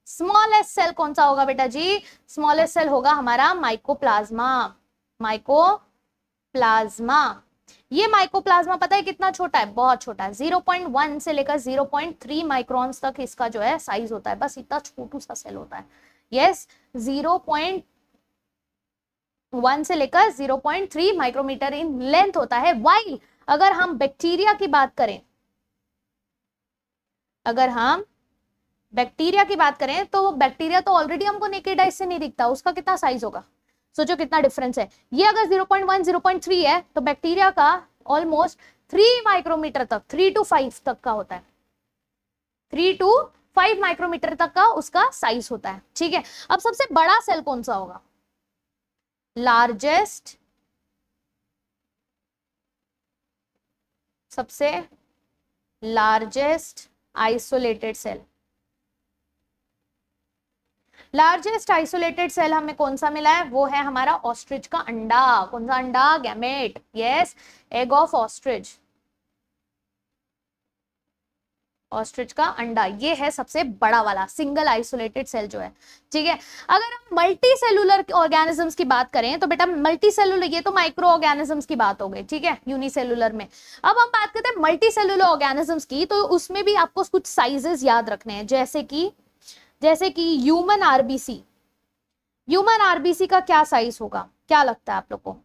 Smallest cell कौन सा होगा बेटा जी? स्मॉलेस्ट सेल होगा हमारा माइकोप्लाज्मा। ये माइकोप्लाज्मा पता है कितना छोटा है? बहुत छोटा है, 0.1 से लेकर 0.3 माइक्रोन्स तक इसका जो है साइज होता है, बस इतना छोटू सा सेल होता है। यस, 0.1 से लेकर 0.3 माइक्रोमीटर इन लेंथ होता है। वाइल अगर हम बैक्टीरिया की बात करें, तो बैक्टीरिया तो ऑलरेडी हमको नेकेड आई से नहीं दिखता, उसका कितना साइज होगा? सोचो कितना डिफरेंस है। ये अगर 0.1 0.3 है तो बैक्टीरिया का ऑलमोस्ट 3 माइक्रोमीटर तक, 3 to 5 तक का होता है, 3 to 5 माइक्रोमीटर तक का उसका साइज होता है। ठीक है, अब सबसे बड़ा सेल कौन सा होगा? सबसे largest isolated cell. Largest isolated cell हमें कौन सा मिला है? वो है हमारा ऑस्ट्रिच का अंडा। कौन सा अंडा? Gamete. Yes, egg of ostrich. Ostrich का अंडा, ये है सबसे बड़ा वाला सिंगल आइसोलेटेड सेल जो है। ठीक है, अगर हम मल्टी सेलुलर ऑर्गेनिजम्स की बात करें तो बेटा मल्टी सेलुलर, ये तो माइक्रो ऑर्गेनिजम्स की बात हो गई, ठीक है, यूनिसेलुलर में। अब हम बात करते हैं मल्टी सेलुलर ऑर्गेनिजम्स की, तो उसमें भी आपको कुछ साइजेस याद रखने हैं, जैसे कि ह्यूमन आरबीसी का क्या साइज होगा, क्या लगता है आप लोग को?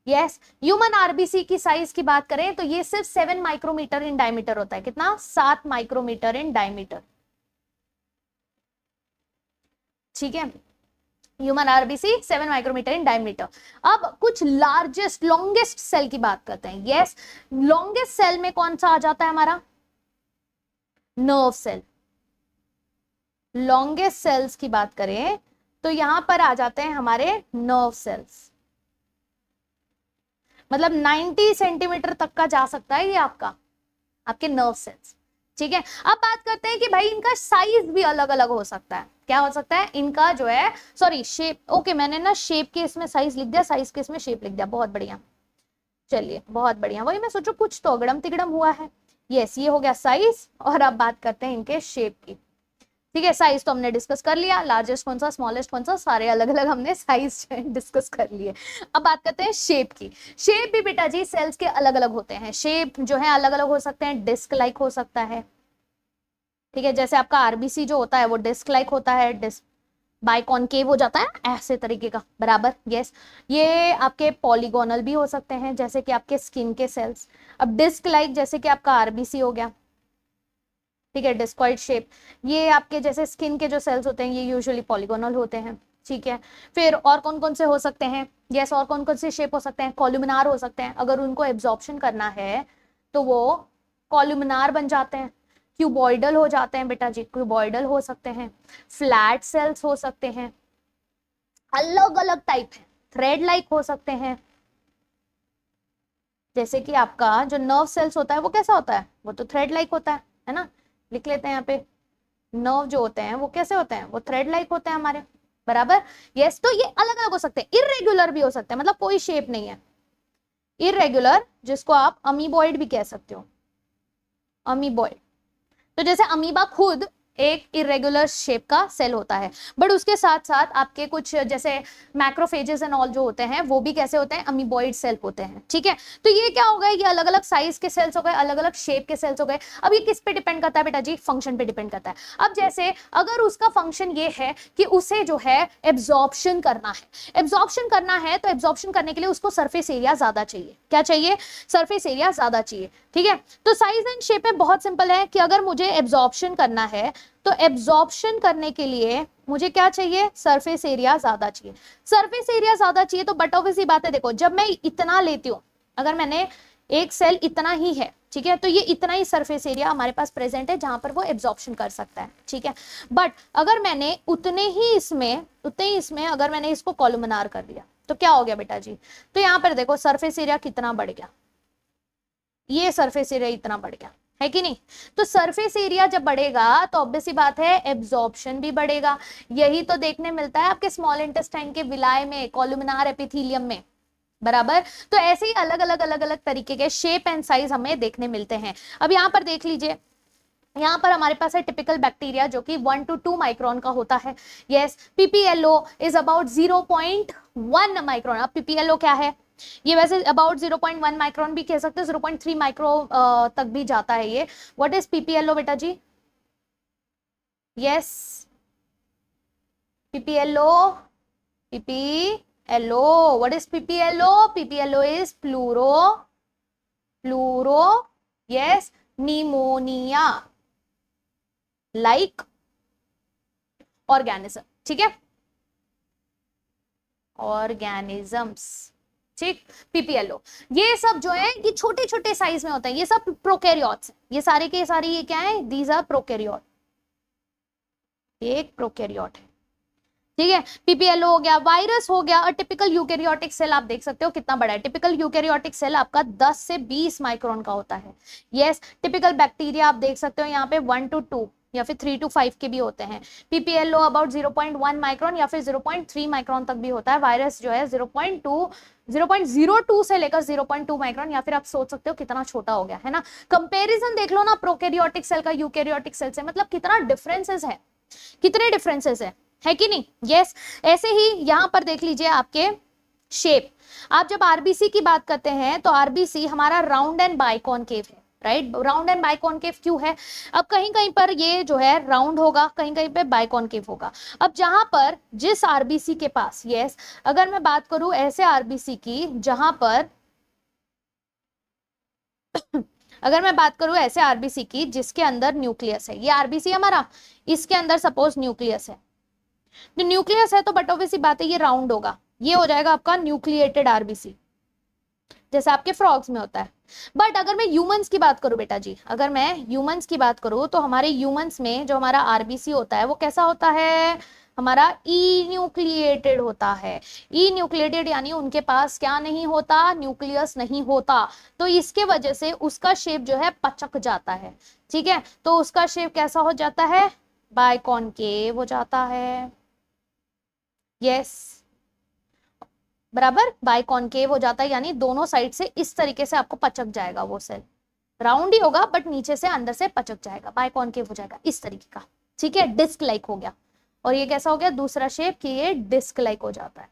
यस, ह्यूमन आरबीसी की साइज की बात करें तो ये सिर्फ 7 माइक्रोमीटर इन डायमीटर होता है। कितना? 7 माइक्रोमीटर इन डायमीटर। ठीक है, human RBC 7 micrometre in diameter. अब कुछ लॉन्गेस्ट सेल की बात करते हैं। यस, लॉन्गेस्ट सेल में कौन सा आ जाता है हमारा? Nerve cell. लॉन्गेस्ट सेल्स की बात करें तो यहां पर आ जाते हैं हमारे नर्व सेल्स, मतलब 90 सेंटीमीटर तक का जा सकता है ये आपके नर्व सेल्स। ठीक है, अब बात करते हैं कि भाई इनका साइज भी अलग अलग हो सकता है। क्या हो सकता है? इनका जो है, सॉरी शेप, ओके मैंने ना शेप के इसमें साइज लिख दिया, साइज के इसमें शेप लिख दिया, बहुत बढ़िया, चलिए बहुत बढ़िया। वही मैं सोचू कुछ तो अगड़म तिगड़म हुआ है। यस, ये हो गया साइज, और अब बात करते हैं इनके शेप की। ठीक है, साइज तो हमने डिस्कस कर लिया, लार्जेस्ट कौन सा, स्मॉलेस्ट कौन सा, सारे अलग अलग हमने साइज डिस्कस कर लिए। अब बात करते हैं शेप की। शेप भी बेटा जी सेल्स के अलग अलग होते हैं। शेप जो है अलग अलग हो सकते हैं, डिस्क लाइक हो सकता है, ठीक है, जैसे आपका आरबीसी जो होता है वो डिस्क लाइक होता है, डिस्क बाइकॉनकेव हो जाता है ऐसे तरीके का, बराबर। यस, ये आपके पॉलीगोनल भी हो सकते हैं जैसे कि आपके स्किन के सेल्स। अब डिस्क लाइक जैसे कि आपका आरबीसी हो गया, ठीक है, डिस्कॉइड शेप। ये आपके जैसे स्किन के जो सेल्स होते हैं ये यूजुअली पॉलीगोनल होते हैं, ठीक है। फिर और कौन कौन से हो सकते हैं, यस, और कौन कौन से शेप हो सकते हैं, कॉलुमिनार हो सकते हैं, अगर उनको एब्जॉर्प्शन करना है तो वो कॉलुमिनार बन जाते हैं। क्यूबॉइडल हो जाते हैं बेटा जी, क्यूबॉइडल हो सकते हैं, फ्लैट सेल्स हो सकते हैं, अलग अलग टाइप है, थ्रेड लाइक हो सकते हैं। जैसे कि आपका जो नर्व सेल्स होता है वो कैसा होता है, वो तो थ्रेड लाइक होता है ना, लिख लेते हैं यहाँ पे, नर्व जो होते हैं वो कैसे होते हैं, वो थ्रेड लाइक होते हैं हमारे, बराबर। यस, तो ये अलग अलग हो सकते हैं, इरेगुलर भी हो सकते हैं, मतलब कोई शेप नहीं है, इरेगुलर, जिसको आप अमीबॉइड भी कह सकते हो, अमीबॉइड। तो जैसे अमीबा खुद एक इरेगुलर शेप का सेल होता है, बट उसके साथ साथ आपके कुछ जैसे मैक्रोफेजेस एंड ऑल जो होते हैं वो भी कैसे होते हैं, अमीबॉइड सेल होते हैं, ठीक है। तो ये क्या हो गए, ये अलग अलग साइज के सेल्स हो गए, अलग अलग शेप के सेल्स हो गए। अब ये किस पे डिपेंड करता है बेटा जी, फंक्शन पे डिपेंड करता है। अब जैसे अगर उसका फंक्शन ये है कि उसे जो है एब्जॉर्प्शन करना है, एब्जॉर्प्शन करना है, तो एब्जॉर्प्शन करने के लिए उसको सरफेस एरिया ज्यादा चाहिए, क्या चाहिए, सरफेस एरिया ज्यादा चाहिए, ठीक है। तो साइज एंड शेप में बहुत सिंपल है कि अगर मुझे एब्जॉर्प्शन करना है तो एब्जॉर्प्शन करने के लिए मुझे क्या चाहिए, सरफेस एरिया ज्यादा चाहिए। सरफेस एरिया ज्यादा चाहिए तो बट ऑब्वियस सी बात है, देखो जब मैं इतना लेती हूं, अगर मैंने एक सेल इतना ही है, ठीक है, तो ये इतना ही सरफेस एरिया हमारे पास प्रेजेंट है जहां पर वो एब्जॉर्प्शन कर सकता है, ठीक है। बट अगर मैंने उतने ही इसमें अगर मैंने इसको कॉलुमिनार कर दिया तो क्या हो गया बेटा जी, तो यहाँ पर देखो सरफेस एरिया कितना बढ़ गया, ये सरफेस एरिया इतना बढ़ गया, है कि नहीं। तो सरफेस एरिया जब बढ़ेगा तो ऑब्वियस सी बात है एब्जॉर्प्शन भी बढ़ेगा। यही तो देखने मिलता है आपके स्मॉल इंटेस्टाइन के विलाय में, कॉलुमिनार एपिथेलियम में, बराबर। तो ऐसे ही अलग अलग तरीके के शेप एंड साइज हमें देखने मिलते हैं। अब यहाँ पर देख लीजिए, यहाँ पर हमारे पास है टिपिकल बैक्टीरिया जो कि 1 to 2 माइक्रोन का होता है। Yes, PPLO is about 0.1 micron. अब पीपीएलओ क्या है, ये वैसे अबाउट 0.1 माइक्रोन भी कह सकते हो, 0.3 माइक्रो तक भी जाता है ये। व्हाट इज पीपीएलओ बेटा जी, yes, PPLO, PPLO, what is PPLO, PPLO is pleuro, yes, pneumonia like organism, ठीक है, ऑर्गेनिजम्स, ठीक। पीपीएलओ ये सब जो है ये छोटे छोटे साइज में होते हैं, ये सब प्रोकैरियोट्स हैं, ये सारे के सारे ये क्या है, दीज आर प्रोकैरियोट, एक प्रोकैरियोट है, ठीक है। पीपीएलओ हो गया, वायरस हो गया। और टिपिकल यूकैरियोटिक सेल आप देख सकते हो कितना बड़ा है, टिपिकल यूकैरियोटिक सेल आपका 10 से 20 माइक्रोन का होता है। यस, टिपिकल बैक्टीरिया आप देख सकते हो यहाँ पे 1 to 2 या फिर 3 to 5 के भी होते हैं। पीपीएलओ अबाउट 0.1 माइक्रोन या फिर 0.3 माइक्रोन तक भी होता है। वायरस जो है 0.02 से लेकर 0.2 माइक्रोन, या फिर आप सोच सकते हो कितना छोटा हो गया है ना। कंपैरिजन देख लो ना प्रोकैरियोटिक सेल का यूकैरियोटिक सेल से, मतलब कितना डिफरेंसेस है, कितने डिफरेंसेस है कि नहीं। यस, ऐसे ही यहां पर देख लीजिए आपके शेप। आप जब आरबीसी की बात करते हैं तो आरबीसी हमारा राउंड एंड बाइकॉनकेव है, राइट। राउंड एंड बाइकॉनकेव क्यों है, अब कहीं कहीं पर ये जो है राउंड होगा, कहीं कहीं पे बाइकॉनकेव होगा। अब जहां पर जिस आरबीसी के पास, यस, अगर मैं बात करूं ऐसे आरबीसी की जहां पर अगर मैं बात करूं ऐसे आरबीसी की जिसके अंदर न्यूक्लियस है, ये आरबीसी हमारा, इसके अंदर सपोज न्यूक्लियस है, तो न्यूक्लियस है तो बट ऑब्वियस बात है ये राउंड होगा, ये हो जाएगा आपका न्यूक्लिएटेड आरबीसी, जैसे आपके फ्रॉग्स में होता है। बट अगर मैं ह्यूमंस की बात करूं बेटा जी, अगर मैं ह्यूमंस की बात करूं तो हमारे ह्यूमंस में जो हमारा आरबीसी होता है वो कैसा होता है, हमारा ई न्यूक्लिएटेड होता है। ई न्यूक्लिएटेड यानी उनके पास क्या नहीं होता, न्यूक्लियस नहीं होता, तो इसके वजह से उसका शेप जो है पचक जाता है, ठीक है। तो उसका शेप कैसा हो जाता है, बाइकॉनकेव हो जाता है। यस, बराबर, बाइकॉनकेव हो जाता है, यानी दोनों साइड से इस तरीके से आपको पचक जाएगा, वो सेल राउंड ही होगा बट नीचे से अंदर से पचक जाएगा, बाइकॉनकेव हो जाएगा इस तरीके का, ठीक है, डिस्क लाइक हो गया। और ये कैसा हो गया दूसरा शेप कि ये डिस्क लाइक हो जाता है,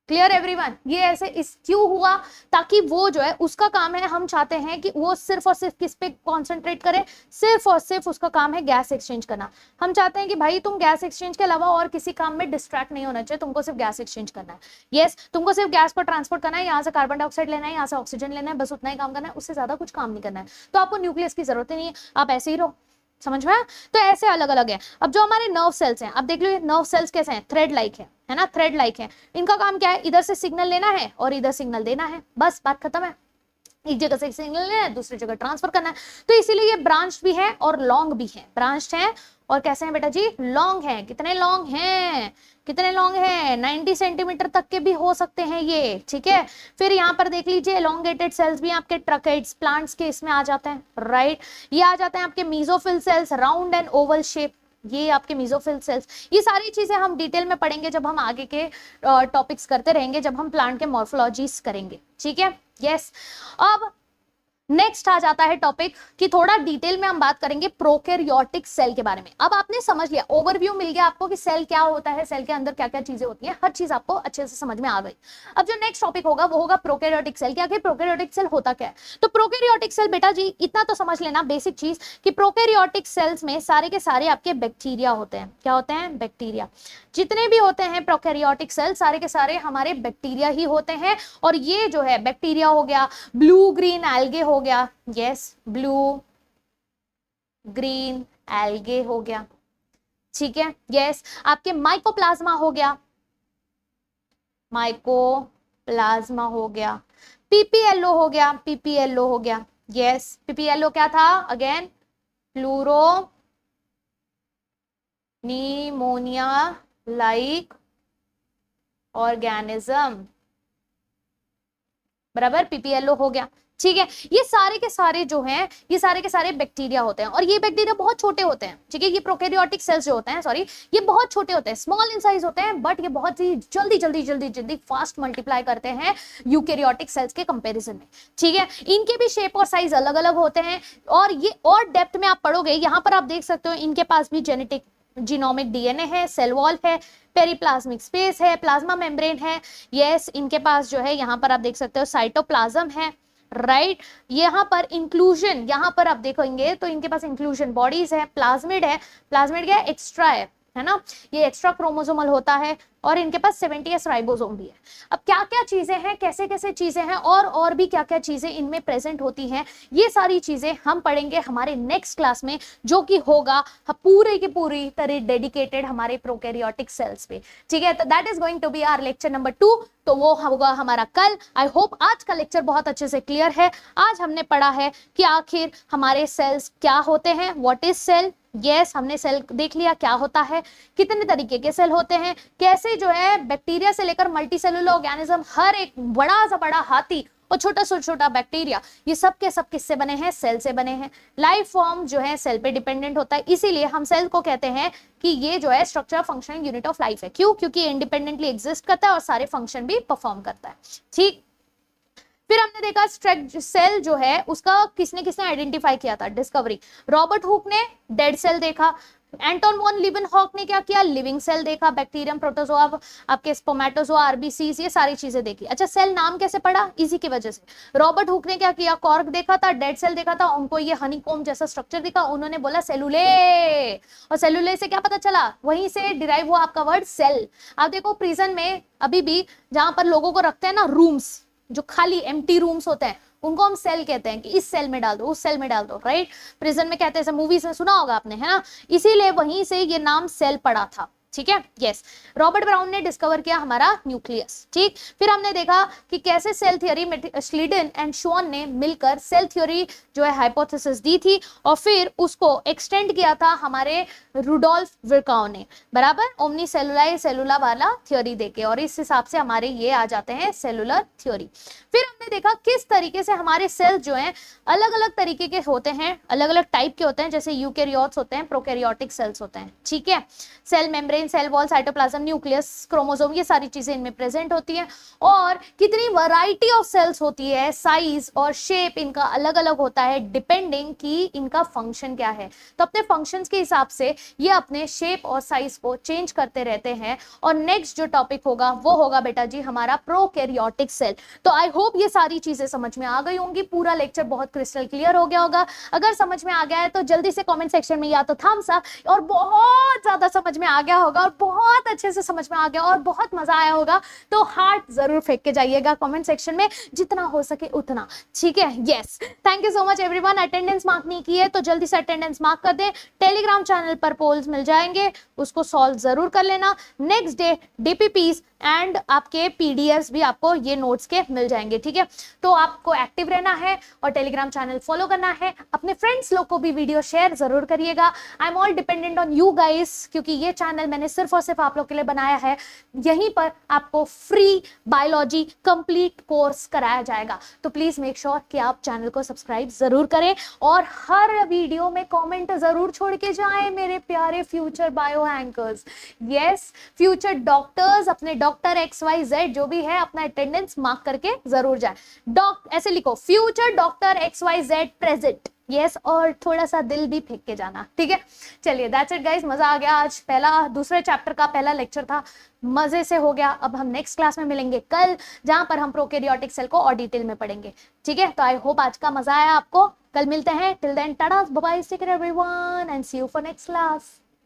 क्लियर एवरीवन? ये ऐसे इस क्यों हुआ? ताकि वो जो है उसका काम है, हम चाहते हैं कि वो सिर्फ और सिर्फ किस पे कॉन्सेंट्रेट करे, सिर्फ और सिर्फ उसका काम है गैस एक्सचेंज करना। हम चाहते हैं कि भाई तुम गैस एक्सचेंज के अलावा और किसी काम में डिस्ट्रैक्ट नहीं होना चाहिए, तुमको सिर्फ गैस एक्सचेंज करना है। यस, तुमको सिर्फ गैस को ट्रांसपोर्ट करना है, यहाँ से कार्बन डाइऑक्साइड लेना है, यहाँ से ऑक्सीजन लेना है, बस उतना ही काम करना है, उससे ज्यादा कुछ काम नहीं करना है। तो आपको न्यूक्लियस की जरूरत ही नहीं है, आप ऐसे ही रहो। समझ में आया? तो ऐसे अलग अलग है। अब जो हमारे नर्व सेल्स हैं, अब देख लो ये नर्व सेल्स कैसे हैं, थ्रेड लाइक है ना, थ्रेड लाइक है। इनका काम क्या है, इधर से सिग्नल लेना है और इधर सिग्नल देना है, बस बात खत्म है। एक जगह से सिग्नल लेना है, दूसरी जगह ट्रांसफर करना है। तो इसीलिए ये ब्रांच भी है और लॉन्ग भी है, ब्रांच्ड है और कैसे हैं बेटा जी, लॉन्ग है। कितने लॉन्ग हैं, कितने लॉन्ग है, 90 सेंटीमीटर तक के भी हो सकते हैं ये, ठीक है। फिर यहाँ पर देख लीजिए एलोंगेटेड सेल्स भी आपके ट्रकेट्स प्लांट्स के इसमें आ जाते हैं, राइट। ये आ जाते हैं आपके mesophyll cells, round and Oval shape, ये आपके मीजोफिल सेल्स। ये सारी चीजें हम डिटेल में पढ़ेंगे जब हम आगे के टॉपिक्स करते रहेंगे, जब हम प्लांट के मॉर्फोलॉजीज करेंगे, ठीक है। यस, अब नेक्स्ट आ जाता है टॉपिक कि थोड़ा डिटेल में हम बात करेंगे प्रोकैरियोटिक सेल के बारे में। अब आपने समझ लिया, ओवरव्यू मिल गया आपको कि सेल क्या होता है, सेल के अंदर क्या क्या चीजें होती हैं, हर चीज आपको अच्छे से समझ में आ गई। अब जो नेक्स्ट टॉपिक होगा वो होगा प्रोकैरियोटिक सेल। क्या प्रोकैरियोटिक सेल होता क्या है? तो प्रोकैरियोटिक सेल बेटा जी इतना तो समझ लेना बेसिक चीज कि प्रोकैरियोटिक सेल्स में सारे के सारे आपके बैक्टीरिया होते हैं। क्या होते हैं? बैक्टीरिया। जितने भी होते हैं प्रोकैरियोटिक सेल सारे के सारे हमारे बैक्टीरिया ही होते हैं। और ये जो है बैक्टीरिया हो गया, ब्लू ग्रीन एल्गे हो गया, यस ब्लू ग्रीन एल्गे हो गया, ठीक है। यस, आपके माइकोप्लाज्मा हो गया, माइकोप्लाज्मा हो गया, पीपीएलओ हो गया, पीपीएलओ हो गया। यस, पीपीएलओ क्या था? Again fluoro pneumonia like organism, बराबर, पीपीएलओ हो गया, ठीक है। ये सारे के सारे जो हैं ये सारे के सारे बैक्टीरिया होते हैं और ये बैक्टीरिया बहुत छोटे होते हैं, ठीक है। ये प्रोकैरियोटिक सेल्स जो होते हैं, सॉरी, ये बहुत छोटे होते हैं, स्मॉल इन साइज होते हैं, बट ये बहुत ही जल्दी जल्दी जल्दी जल्दी फास्ट मल्टीप्लाई करते हैं यूकैरियोटिक सेल्स के कंपैरिजन में, ठीक है। इनके भी शेप और साइज अलग अलग होते हैं और ये और डेप्थ में आप पढ़ोगे, यहाँ पर आप देख सकते हो इनके पास भी जेनेटिक जीनोमिक डीएनए है, सेल वॉल है, पेरिप्लाज्मिक स्पेस है, प्लाज्मा मेम्ब्रेन है, यस, इनके पास जो है यहाँ पर आप देख सकते हो साइटोप्लाज्म है, राइट। यहाँ पर इंक्लूजन, यहाँ पर आप देखेंगे तो इनके पास इंक्लूजन बॉडीज है, प्लाज्मिड है, प्लाज्मिड क्या है? एक्स्ट्रा है ना, ये एक्स्ट्रा क्रोमोसोमल होता है और इनके पास 70S राइबोसोम भी है। अब क्या क्या चीजें हैं, कैसे कैसे चीजें हैं और भी क्या क्या चीजें इनमें प्रेजेंट होती हैं, ये सारी चीजें हम पढ़ेंगे हमारे नेक्स्ट क्लास में, जो कि होगा पूरे की पूरी तरह डेडिकेटेड हमारे प्रोकैरियोटिक सेल्स पे, ठीक है। तो that is going to be our lecture number 2, तो वो होगा हमारा कल। आई होप आज का लेक्चर बहुत अच्छे से क्लियर है। आज हमने पढ़ा है कि आखिर हमारे सेल्स क्या होते हैं, व्हाट इज सेल। यस, हमने सेल देख लिया क्या होता है, कितने तरीके के सेल होते हैं, कैसे जो है बैक्टीरिया से लेकर मल्टीसेलुलर ऑर्गेनिज्म, हर एक बड़ा सा बड़ा हाथी और छोटा से छोटा बैक्टीरिया, ये सब के सब किससे बने हैं? सेल से बने हैं। लाइफ फॉर्म जो है सेल पे डिपेंडेंट होता है, इसीलिए हम सेल को कहते हैं कि ये जो है structure functional unit of life है। क्यों? क्योंकि इंडिपेंडेंटली एग्जिस्ट करता है और सारे फंक्शन भी परफॉर्म करता है, ठीक। फिर हमने देखा सेल जो है उसका किसने किसने आइडेंटिफाई किया था, डिस्कवरी, रॉबर्ट हुक ने डेड सेल देखा, एंटोन वॉन लीवेनहॉक ने क्या किया? लिविंग सेल देखा, बैक्टीरियम, प्रोटोजोआ, आपके स्पोमेटोजोआ, आरबीसीज, ये सारी चीजें देखी। अच्छा, सेल नाम कैसे पड़ा? इसी की वजह से। रॉबर्ट हुक ने क्या किया? कॉर्क देखा था, डेड सेल देखा था, उनको ये हनीकॉम्ब जैसा स्ट्रक्चर दिखा, उन्होंने बोला सेलुले, और सेलुले से क्या पता चला? वहीं से डिराइव हुआ आपका वर्ड सेल। आप देखो प्रिजन में अभी भी जहां पर लोगों को रखते हैं ना रूम्स, जो खाली एम्प्टी रूम्स होते हैं, उनको हम सेल कहते हैं कि इस सेल में डाल दो, उस सेल में डाल दो, राइट। प्रिजन में कहते हैं, मूवीज में सुना होगा आपने, है ना, इसीलिए वहीं से ये नाम सेल पड़ा था, ठीक है। यस, रॉबर्ट ब्राउन ने डिस्कवर किया हमारा न्यूक्लियस, ठीक। फिर हमने देखा कि कैसे सेल थ्योरी में स्लीडन एंड शॉन ने मिलकर सेल थ्योरी जो है हाइपोथेसिस दी थी और फिर उसको एक्सटेंड किया था हमारे रुडोल्फ विर्काउ ने, बराबर, ओमनी सेलुलाई सेलुला वाला थ्योरी देके, और इस हिसाब से हमारे ये आ जाते हैं सेलुलर थ्योरी। फिर हमने देखा किस तरीके से हमारे सेल जो हैं अलग अलग तरीके के होते हैं, अलग अलग टाइप के होते हैं, जैसे यूकैरियोट्स होते हैं, प्रोकैरियोटिक सेल्स होते हैं, ठीक है। Cell membrane membrane, cell wall, cytoplasm, nucleus, chromosome, ये सारी चीजें इनमें प्रेजेंट होती हैं। और कितनी वैरायटी ऑफ सेल्स होती है, साइज और शेप इनका अलग अलग होता है डिपेंडिंग कि इनका फंक्शन क्या है। तो अपने फंक्शंस के हिसाब से ये अपने शेप और साइज को चेंज करते रहते हैं। और नेक्स्ट जो टॉपिक होगा वो होगा बेटा जी हमारा प्रोकैरियोटिक सेल। तो आई होप ये सारी चीजें समझ में आ गई होंगी, पूरा लेक्चर बहुत क्रिस्टल क्लियर हो गया होगा। अगर समझ में आ गया है तो जल्दी से कमेंट सेक्शन में या तो थम्स अप, और बहुत ज्यादा समझ में आ गया होगा और बहुत अच्छे से समझ में आ गया और बहुत मजा आया होगा तो हार्ट जरूर फेंक के जाइएगा कमेंट सेक्शन में, जितना हो सके उतना, ठीक है। Yes, thank you so much everyone. Attendance mark नहीं की है तो जल्दी से अटेंडेंस मार्क कर दें। टेलीग्राम चैनल पर पोल्स मिल जाएंगे, उसको सॉल्व जरूर कर लेना। नेक्स्ट डे डीपीपीस एंड आपके पीडीएफ्स भी आपको ये नोट्स के मिल जाएंगे, ठीक है। तो आपको एक्टिव रहना है और टेलीग्राम चैनल फॉलो करना है। अपने फ्रेंड्स लोग को भी वीडियो शेयर जरूर करिएगा। I am all dependent on you guys, क्योंकि ये चैनल मैंने सिर्फ और सिर्फ आप लोग के लिए बनाया है। यहीं पर आपको फ्री बायोलॉजी कंप्लीट कोर्स कराया जाएगा। तो प्लीज मेक श्योर कि आप चैनल को सब्सक्राइब जरूर करें और हर वीडियो में कमेंट जरूर छोड़ के जाएं मेरे प्यारे future bio hackers. Yes, future doctors, अपने डॉक्टर XYZ जो भी है अपना अटेंडेंस मार्क करके जरूर जाए। ऐसे लिखो, future doctor XYZ present. Yes, और थोड़ा सा दिल भी फेंक के जाना, ठीक है। चलिए, दैट्स इट गाइस, मजा आ गया। आज दूसरे चैप्टर का पहला लेक्चर था, मजे से हो गया। अब हम नेक्स्ट क्लास में मिलेंगे कल, जहां पर हम प्रोकैरियोटिक सेल को और डिटेल में पढ़ेंगे, ठीक है। तो आई होप आज का मजा आया आपको। कल मिलते हैं। Till then tata, bye bye, take care everyone and see you for next class.